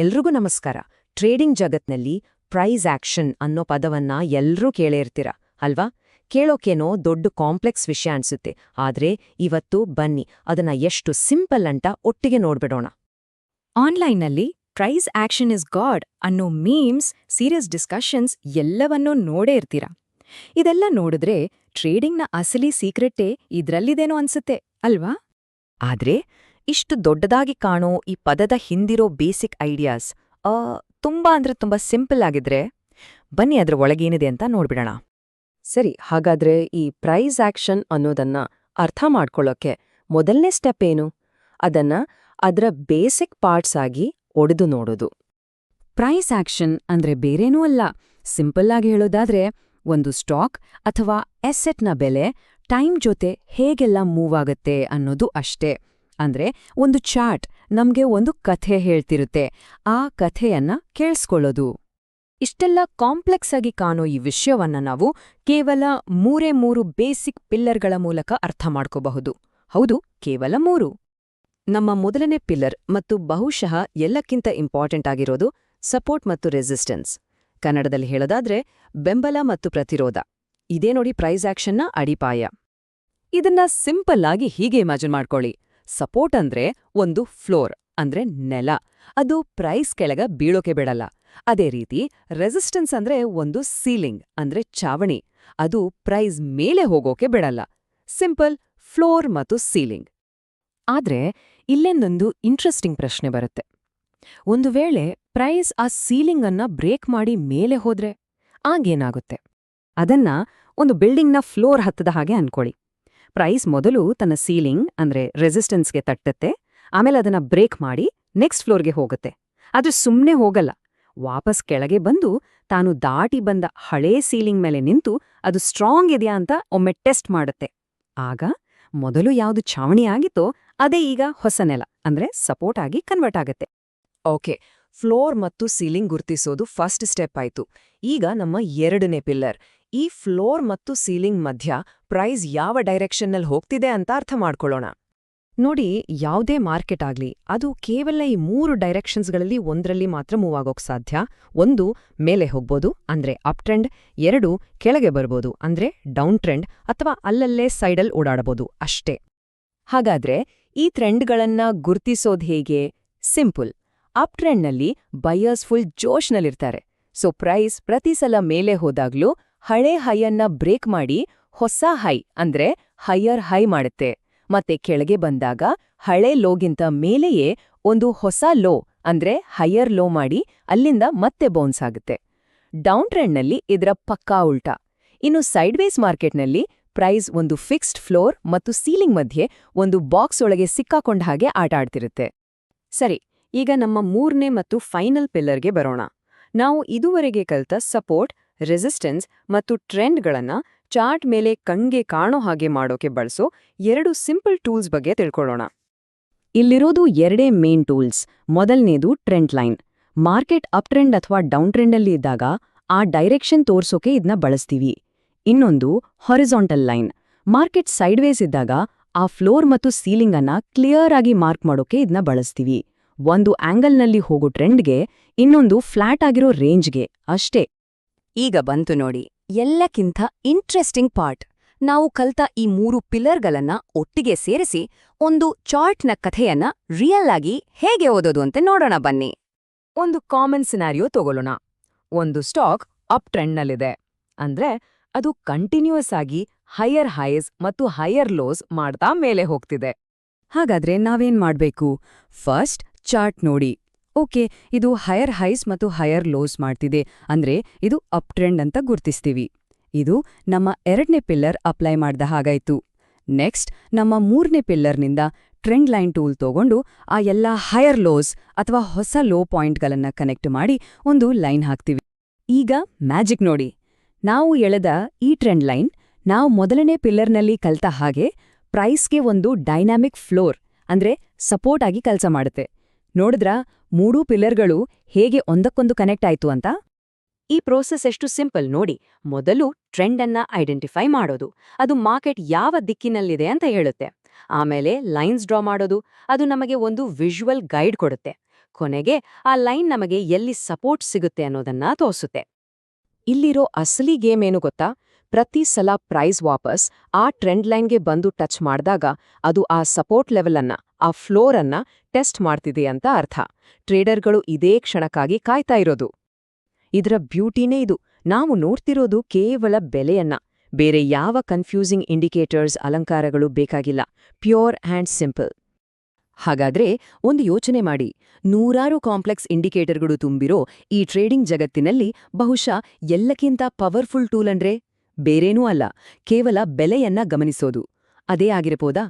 ಎಲ್ರಿಗೂ ನಮಸ್ಕಾರ. Trading ಜಗತ್ನಲ್ಲಿ price action ಅನ್ನೋ ಪದವನ್ನ ಎಲ್ರೂ ಕೇಳೇ ಇರ್ತೀರ ಅಲ್ವಾ? ಕೇಳೋಕೇನೋ ದೊಡ್ಡ ಕಾಂಪ್ಲೆಕ್ಸ್ ವಿಷಯ ಅನ್ಸುತ್ತೆ. ಆದ್ರೆ ಇವತ್ತು ಬನ್ನಿ ಅದನ್ನ ಎಷ್ಟು ಸಿಂಪಲ್ ಅಂತ ಒಟ್ಟಿಗೆ ನೋಡ್ಬಿಡೋಣ. ಆನ್ಲೈನ್ನಲ್ಲಿ ಪ್ರೈಸ್ ಆಕ್ಷನ್ ಇಸ್ ಗಾಡ್ ಅನ್ನೋ ಮೀಮ್ಸ್, ಸೀರಿಯಸ್ ಡಿಸ್ಕಷನ್ಸ್ ಎಲ್ಲವನ್ನೂ ನೋಡೇ ಇರ್ತೀರ. ಇದೆಲ್ಲ ನೋಡಿದ್ರೆ ಟ್ರೇಡಿಂಗ್ನ ಅಸಲಿ ಸೀಕ್ರೆಟ್ಟೇ ಇದ್ರಲ್ಲಿದೇನೋ ಅನ್ಸುತ್ತೆ ಅಲ್ವಾ? ಆದ್ರೆ ಇಷ್ಟು ದೊಡ್ಡದಾಗಿ ಕಾಣೋ ಈ ಪದದ ಹಿಂದಿರೋ ಬೇಸಿಕ್ ಐಡಿಯಾಸ್ ತುಂಬಾ ಸಿಂಪಲ್ ಆಗಿದ್ರೆ ಬನ್ನಿ ಅದ್ರ ಒಳಗೇನಿದೆ ಅಂತ ನೋಡ್ಬಿಡೋಣ. ಸರಿ, ಹಾಗಾದ್ರೆ ಈ ಪ್ರೈಸ್ ಆಕ್ಷನ್ ಅನ್ನೋದನ್ನ ಅರ್ಥ ಮಾಡ್ಕೊಳ್ಳೋಕೆ ಮೊದಲನೇ ಸ್ಟೆಪ್ ಏನು? ಅದನ್ನ ಅದರ ಬೇಸಿಕ್ ಪಾರ್ಟ್ಸ್ ಆಗಿ ಒಡೆದು ನೋಡೋದು. ಪ್ರೈಸ್ ಆಕ್ಷನ್ ಅಂದ್ರೆ ಬೇರೇನೂ ಅಲ್ಲ. ಸಿಂಪಲ್ ಆಗಿ ಹೇಳೋದಾದ್ರೆ, ಒಂದು ಸ್ಟಾಕ್ ಅಥವಾ ಎಸೆಟ್ನ ಬೆಲೆ ಟೈಮ್ ಜೊತೆ ಹೇಗೆಲ್ಲ ಮೂವ್ ಆಗತ್ತೆ ಅನ್ನೋದು ಅಷ್ಟೇ. ಅಂದ್ರೆ ಒಂದು ಚಾರ್ಟ್ ನಮ್ಗೆ ಒಂದು ಕಥೆ ಹೇಳ್ತಿರುತ್ತೆ, ಆ ಕಥೆಯನ್ನ ಕೇಳಿಸ್ಕೊಳ್ಳೋದು. ಇಷ್ಟೆಲ್ಲ ಕಾಂಪ್ಲೆಕ್ಸ್ ಆಗಿ ಕಾಣೋ ಈ ವಿಷಯವನ್ನ ನಾವು ಕೇವಲ ಮೂರು ಬೇಸಿಕ್ ಪಿಲ್ಲರ್ಗಳ ಮೂಲಕ ಅರ್ಥ ಮಾಡ್ಕೋಬಹುದು. ಹೌದು, ಕೇವಲ 3. ನಮ್ಮ ಮೊದಲನೇ ಪಿಲ್ಲರ್ ಮತ್ತು ಬಹುಶಃ ಎಲ್ಲಕ್ಕಿಂತ ಇಂಪಾರ್ಟೆಂಟ್ ಆಗಿರೋದು ಸಪೋರ್ಟ್ ಮತ್ತು ರೆಸಿಸ್ಟೆನ್ಸ್. ಕನ್ನಡದಲ್ಲಿ ಹೇಳೋದಾದ್ರೆ ಬೆಂಬಲ ಮತ್ತು ಪ್ರತಿರೋಧ. ಇದೇ ನೋಡಿ ಪ್ರೈಸ್ ಆಕ್ಷನ್ನ ಅಡಿಪಾಯ. ಇದನ್ನ ಸಿಂಪಲ್ ಆಗಿ ಹೀಗೆ ಇಮ್ಯಾಜಿನ್ ಮಾಡ್ಕೊಳ್ಳಿ. ಸಪೋರ್ಟ್ ಅಂದ್ರೆ ಒಂದು ಫ್ಲೋರ್, ಅಂದ್ರೆ ನೆಲ. ಅದು ಪ್ರೈಸ್ ಕೆಳಗ ಬೀಳೋಕೆ ಬಿಡಲ್ಲ. ಅದೇ ರೀತಿ ರೆಸಿಸ್ಟೆನ್ಸ್ ಅಂದ್ರೆ ಒಂದು ಸೀಲಿಂಗ್, ಅಂದ್ರೆ ಚಾವಣಿ. ಅದು ಪ್ರೈಸ್ ಮೇಲೆ ಹೋಗೋಕೆ ಬಿಡಲ್ಲ. ಸಿಂಪಲ್ ಫ್ಲೋರ್ ಮತ್ತು ಸೀಲಿಂಗ್. ಆದ್ರೆ ಇಲ್ಲೇನೊಂದು ಇಂಟ್ರೆಸ್ಟಿಂಗ್ ಪ್ರಶ್ನೆ ಬರುತ್ತೆ. ಒಂದು ವೇಳೆ ಪ್ರೈಸ್ ಆ ಸೀಲಿಂಗ್ ಅನ್ನ ಬ್ರೇಕ್ ಮಾಡಿ ಮೇಲೆ ಹೋದ್ರೆ ಆಗೇನಾಗುತ್ತೆ? ಅದನ್ನ ಒಂದು ಬಿಲ್ಡಿಂಗ್ನ ಫ್ಲೋರ್ ಹತ್ತದ ಹಾಗೆ ಅನ್ಕೊಳ್ಳಿ. ಪ್ರೈಸ್ ಮೊದಲು ತನ್ನ ಸೀಲಿಂಗ್ ಅಂದ್ರೆ ರೆಸಿಸ್ಟೆನ್ಸ್ಗೆ ತಟ್ಟತ್ತೆ, ಆಮೇಲೆ ಅದನ್ನ ಬ್ರೇಕ್ ಮಾಡಿ ನೆಕ್ಸ್ಟ್ ಫ್ಲೋರ್ಗೆ ಹೋಗುತ್ತೆ. ಅದು ಸುಮ್ನೆ ಹೋಗಲ್ಲ. ವಾಪಸ್ ಕೆಳಗೆ ಬಂದು ತಾನು ದಾಟಿ ಬಂದ ಹಳೇ ಸೀಲಿಂಗ್ ಮೇಲೆ ನಿಂತು ಅದು ಸ್ಟ್ರಾಂಗ್ ಇದೆಯಾ ಅಂತ ಒಮ್ಮೆ ಟೆಸ್ಟ್ ಮಾಡುತ್ತೆ. ಆಗ ಮೊದಲು ಯಾವುದು ಛಾವಣಿ ಆಗಿತ್ತೋ ಅದೇ ಈಗ ಹೊಸ ನೆಲ, ಅಂದ್ರೆ ಸಪೋರ್ಟ್ ಆಗಿ ಕನ್ವರ್ಟ್ ಆಗತ್ತೆ. ಓಕೆ, ಫ್ಲೋರ್ ಮತ್ತು ಸೀಲಿಂಗ್ ಗುರ್ತಿಸೋದು ಫಸ್ಟ್ ಸ್ಟೆಪ್ ಆಯ್ತು. ಈಗ ನಮ್ಮ ಎರಡನೇ ಪಿಲ್ಲರ್, ಈ ಫ್ಲೋರ್ ಮತ್ತು ಸೀಲಿಂಗ್ ಮಧ್ಯ ಪ್ರೈಸ್ ಯಾವ ಡೈರೆಕ್ಷನ್ನಲ್ಲಿ ಹೋಗ್ತಿದೆ ಅಂತ ಅರ್ಥ ಮಾಡ್ಕೊಳ್ಳೋಣ. ನೋಡಿ, ಯಾವುದೇ ಮಾರ್ಕೆಟ್ ಆಗ್ಲಿ ಅದು ಕೇವಲ ಈ 3 ಡೈರೆಕ್ಷನ್ಸ್ಗಳಲ್ಲಿ ಒಂದರಲ್ಲಿ ಮಾತ್ರ ಮೂವ್ ಆಗೋಕ್ ಸಾಧ್ಯ. ಒಂದು, ಮೇಲೆ ಹೋಗ್ಬೋದು ಅಂದ್ರೆ ಅಪ್ ಟ್ರೆಂಡ್. 2, ಕೆಳಗೆ ಬರ್ಬೋದು ಅಂದ್ರೆ ಡೌನ್ ಟ್ರೆಂಡ್, ಅಥವಾ ಅಲ್ಲಲ್ಲೇ ಸೈಡಲ್ ಓಡಾಡಬಹುದು ಅಷ್ಟೇ. ಹಾಗಾದ್ರೆ ಈ ಟ್ರೆಂಡ್ಗಳನ್ನ ಗುರ್ತಿಸೋದ್ ಹೇಗೆ? ಸಿಂಪಲ್. ಅಪ್ ಟ್ರೆಂಡ್ನಲ್ಲಿ ಬೈಯರ್ಸ್ ಫುಲ್ ಜೋಶ್ನಲ್ಲಿರ್ತಾರೆ. ಸೊ ಪ್ರೈಸ್ ಪ್ರತಿ ಸಲ ಮೇಲೆ ಹೋದಾಗ್ಲೂ ಹಳೆ ಹೈಯನ್ನ ಬ್ರೇಕ್ ಮಾಡಿ ಹೊಸ ಹೈ ಅಂದ್ರೆ ಹೈಯರ್ ಹೈ ಮಾಡುತ್ತೆ. ಮತ್ತೆ ಕೆಳಗೆ ಬಂದಾಗ ಹಳೆ ಲೋಗಿಂತ ಮೇಲೆಯೇ ಒಂದು ಹೊಸ ಲೋ ಅಂದ್ರೆ ಹೈಯರ್ ಲೋ ಮಾಡಿ ಅಲ್ಲಿಂದ ಮತ್ತೆ ಬೌನ್ಸ್ ಆಗುತ್ತೆ. ಡೌನ್ ಟ್ರೆಂಡ್ನಲ್ಲಿ ಇದರ ಪಕ್ಕಾ ಉಲ್ಟಾ. ಇನ್ನು ಸೈಡ್ವೇಸ್ ಮಾರ್ಕೆಟ್ನಲ್ಲಿ ಪ್ರೈಸ್ ಒಂದು ಫಿಕ್ಸ್ಡ್ ಫ್ಲೋರ್ ಮತ್ತು ಸೀಲಿಂಗ್ ಮಧ್ಯೆ ಒಂದು ಬಾಕ್ಸ್ ಒಳಗೆ ಸಿಕ್ಕಾಕೊಂಡ ಹಾಗೆ ಆಟ ಆಡ್ತಿರುತ್ತೆ. ಸರಿ, ಈಗ ನಮ್ಮ 3ನೇ ಮತ್ತು ಫೈನಲ್ ಪಿಲ್ಲರ್ಗೆ ಬರೋಣ. ನಾವು ಇದುವರೆಗೆ ಕಲಿತ ಸಪೋರ್ಟ್, ರೆಸಿಸ್ಟೆನ್ಸ್ ಮತ್ತು ಟ್ರೆಂಡ್ಗಳನ್ನ ಚಾರ್ಟ್ ಮೇಲೆ ಕಣ್ಗೆ ಕಾಣೋ ಹಾಗೆ ಮಾಡೋಕೆ ಬಳಸೋ 2 ಸಿಂಪಲ್ ಟೂಲ್ಸ್ ಬಗ್ಗೆ ತಿಳ್ಕೊಳ್ಳೋಣ. ಇಲ್ಲಿರೋದು 2 ಮೇನ್ ಟೂಲ್ಸ್. ಮೊದಲನೇದು trend line. Market up trend ಅಥವಾ ಡೌನ್ ಟ್ರೆಂಡಲ್ಲಿ ಇದ್ದಾಗ ಆ ಡೈರೆಕ್ಷನ್ ತೋರ್ಸೋಕೆ ಇದನ್ನ ಬಳಸ್ತೀವಿ. ಇನ್ನೊಂದು ಹಾರಿಜಾಂಟಲ್ ಲೈನ್. ಮಾರ್ಕೆಟ್ ಸೈಡ್ವೇಸ್ ಇದ್ದಾಗ ಆ ಫ್ಲೋರ್ ಮತ್ತು ಸೀಲಿಂಗ್ ಅನ್ನ ಕ್ಲಿಯರ್ ಆಗಿ ಮಾರ್ಕ್ ಮಾಡೋಕೆ ಇದನ್ನ ಬಳಸ್ತೀವಿ. ಒಂದು ಆಂಗಲ್ನಲ್ಲಿ ಹೋಗೋ ಟ್ರೆಂಡ್ಗೆ, ಇನ್ನೊಂದು ಫ್ಲಾಟ್ ಆಗಿರೋ ರೇಂಜ್ಗೆ ಅಷ್ಟೇ. ಈಗ ಬಂತು ನೋಡಿ ಎಲ್ಲಕ್ಕಿಂತ ಇಂಟ್ರೆಸ್ಟಿಂಗ್ ಪಾರ್ಟ್. ನಾವು ಕಲ್ತ ಈ 3 ಪಿಲ್ಲರ್ಗಳನ್ನ ಒಟ್ಟಿಗೆ ಸೇರಿಸಿ ಒಂದು ಚಾರ್ಟ್ನ ಕಥೆಯನ್ನ ರಿಯಲ್ ಆಗಿ ಹೇಗೆ ಓದೋದು ಅಂತ ನೋಡೋಣ ಬನ್ನಿ. ಒಂದು ಕಾಮನ್ ಸಿನಾರಿಯೋ ತಗೊಳ್ಳೋಣ. ಒಂದು ಸ್ಟಾಕ್ ಅಪ್ ಟ್ರೆಂಡ್ನಲ್ಲಿದೆ. ಅಂದ್ರೆ ಅದು ಕಂಟಿನ್ಯೂಯಸ್ ಆಗಿ ಹೈಯರ್ ಹೈಸ್ ಮತ್ತು ಹೈಯರ್ ಲೋಸ್ ಮಾಡ್ತಾ ಮೇಲೆ ಹೋಗ್ತಿದೆ. ಹಾಗಾದ್ರೆ ನಾವೇನ್ ಮಾಡ್ಬೇಕು? ಫಸ್ಟ್ ಚಾರ್ಟ್ ನೋಡಿ. ಓಕೆ, ಇದು ಹೈಯರ್ ಹೈಸ್ ಮತ್ತು ಹೈಯರ್ ಲೋಸ್ ಮಾಡ್ತಿದೆ, ಅಂದ್ರೆ ಇದು ಅಪ್ ಟ್ರೆಂಡ್ ಅಂತ ಗುರ್ತಿಸ್ತೀವಿ. ಇದು ನಮ್ಮ 2ನೇ ಪಿಲ್ಲರ್ ಅಪ್ಲೈ ಮಾಡ್ದ ಹಾಗಾಯ್ತು. ನೆಕ್ಸ್ಟ್ ನಮ್ಮ 3ನೇ ಪಿಲ್ಲರ್ನಿಂದ ಟ್ರೆಂಡ್ ಲೈನ್ ಟೂಲ್ ತಗೊಂಡು ಆ ಎಲ್ಲ ಹೈಯರ್ ಲೋಸ್ ಅಥವಾ ಹೊಸ ಲೋ ಪಾಯಿಂಟ್ಗಳನ್ನ ಕನೆಕ್ಟ್ ಮಾಡಿ ಒಂದು ಲೈನ್ ಹಾಕ್ತೀವಿ. ಈಗ ಮ್ಯಾಜಿಕ್ ನೋಡಿ. ನಾವು ಎಳೆದ ಈ ಟ್ರೆಂಡ್ ಲೈನ್ ನಾವು ಮೊದಲನೇ ಪಿಲ್ಲರ್ನಲ್ಲಿ ಕಲ್ತ ಹಾಗೆ ಪ್ರೈಸ್ಗೆ ಒಂದು ಡೈನಾಮಿಕ್ ಫ್ಲೋರ್ ಅಂದ್ರೆ ಸಪೋರ್ಟ್ ಆಗಿ ಕೆಲಸ ಮಾಡುತ್ತೆ. ನೋಡಿದ್ರಾ 3 ಪಿಲ್ಲರ್ಗಳು ಹೇಗೆ ಒಂದಕ್ಕೊಂದು ಕನೆಕ್ಟ್ ಆಯ್ತು ಅಂತ? ಈ ಪ್ರೋಸೆಸ್ ಎಷ್ಟು ಸಿಂಪಲ್ ನೋಡಿ. ಮೊದಲು ಟ್ರೆಂಡ್ ಅನ್ನ ಐಡೆಂಟಿಫೈ ಮಾಡೋದು, ಅದು ಮಾರ್ಕೆಟ್ ಯಾವ ದಿಕ್ಕಿನಲ್ಲಿದೆ ಅಂತ ಹೇಳುತ್ತೆ. ಆಮೇಲೆ ಲೈನ್ಸ್ ಡ್ರಾ ಮಾಡೋದು, ಅದು ನಮಗೆ ಒಂದು ವಿಜುವಲ್ ಗೈಡ್ ಕೊಡುತ್ತೆ. ಕೊನೆಗೆ ಆ ಲೈನ್ ನಮಗೆ ಎಲ್ಲಿ ಸಪೋರ್ಟ್ ಸಿಗುತ್ತೆ ಅನ್ನೋದನ್ನ ತೋರಿಸುತ್ತೆ. ಇಲ್ಲಿರೋ ಅಸಲಿ ಗೇಮ್ ಏನು ಗೊತ್ತಾ? ಪ್ರತಿ ಸಲ ಪ್ರೈಸ್ ವಾಪಸ್ ಆ ಟ್ರೆಂಡ್ ಲೈನ್ಗೆ ಬಂದು ಟಚ್ ಮಾಡಿದಾಗ ಅದು ಆ ಸಪೋರ್ಟ್ ಲೆವೆಲ್ ಆ ಫ್ಲೋರ್ ಅನ್ನ ಟೆಸ್ಟ್ ಮಾಡ್ತಿದೆ ಅಂತ ಅರ್ಥ. ಟ್ರೇಡರ್ಗಳು ಇದೇ ಕ್ಷಣಕ್ಕಾಗಿ ಕಾಯ್ತಾ ಇರೋದು. ಇದರ ಬ್ಯೂಟಿನೇ ಇದು. ನಾವು ನೋಡ್ತಿರೋದು ಕೇವಲ ಬೆಲೆಯನ್ನ. ಬೇರೆ ಯಾವ ಕನ್ಫ್ಯೂಸಿಂಗ್ ಇಂಡಿಕೇಟರ್ಸ್ ಅಲಂಕಾರಗಳು ಬೇಕಾಗಿಲ್ಲ. Pure and simple. ಹಾಗಾದ್ರೆ ಒಂದು ಯೋಚನೆ ಮಾಡಿ, ನೂರಾರು ಕಾಂಪ್ಲೆಕ್ಸ್ ಇಂಡಿಕೇಟರ್ಗಳು ತುಂಬಿರೋ ಈ ಟ್ರೇಡಿಂಗ್ ಜಗತ್ತಿನಲ್ಲಿ ಬಹುಶಃ ಎಲ್ಲಕ್ಕಿಂತ ಪವರ್ಫುಲ್ ಟೂಲ್ ಅಂದ್ರೆ ಬೇರೇನೂ ಅಲ್ಲ, ಕೇವಲ ಬೆಲೆಯನ್ನ ಗಮನಿಸೋದು. ಅದೇ ಆಗಿರಬಹುದಾ?